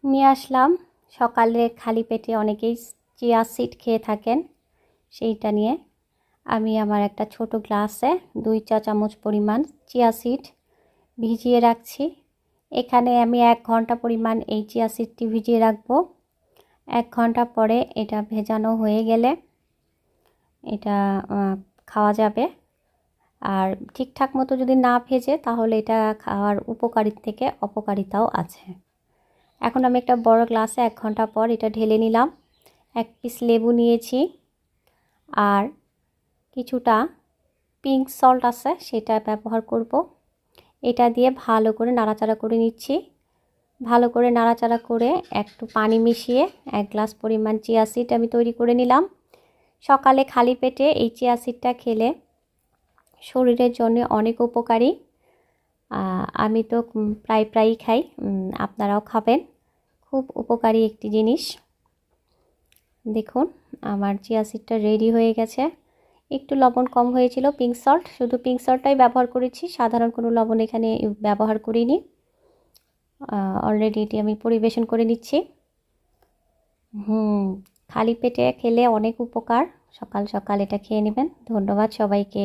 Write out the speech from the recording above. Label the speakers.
Speaker 1: নিয়ে আসলাম। সকালে খালি পেটে অনেকেই চিয়া সিড খেয়ে থাকেন, সেইটা নিয়ে আমি আমার একটা ছোট গ্লাসে 2 চা চামচ পরিমাণ চিয়া সিড ভিজিয়ে রাখছি। এখানে আমি 1 ঘন্টা পরিমাণ এই চিয়া সিডটি ভিজিয়ে রাখবো। 1 ঘন্টা পরে এটা ভেজানো হয়ে গেলে এটা খাওয়া যাবে। আর ঠিকঠাক মতো যদি না ভেজে তাহলে এটা খাওয়ার উপকারী থেকে অপকারিতাও আছে। এখন আমি একটা বড় গ্লাসে 1 ঘন্টা পর এটা ঢেলে নিলাম। 1 পিস লেবু নিয়েছি আর কিছুটা পিঙ্ক সল্ট আছে সেটা ব্যবহার করব। এটা দিয়ে ভালো করে নাড়াচাড়া করে নিচ্ছি। ভালো করে নাড়াচাড়া করে একটু পানি মিশিয়ে 1 গ্লাস পরিমাণ চিয়া সিড আমি তৈরি করে নিলাম। সকালে খালি পেটে এই চিয়া সিডটা খেলে শরীরের জন্য অনেক উপকারী। আমি তো প্রায়ই খাই, আপনারাও খাবেন। খুব উপকারী একটি জিনিস। দেখুন আমার চিয়া সিডটা রেডি হয়ে গেছে। একটু লবণ কম হয়েছিল, পিঙ্ক সল্ট, শুধু পিঙ্ক সল্টটাই ব্যবহার করেছি, সাধারণ কোনো লবণ এখানে ব্যবহার করিনি। অলরেডি এটি আমি পরিবেশন করে নিচ্ছি। খালি পেটে খেলে অনেক উপকার। সকাল সকাল এটা খেয়ে নেবেন। ধন্যবাদ সবাইকে।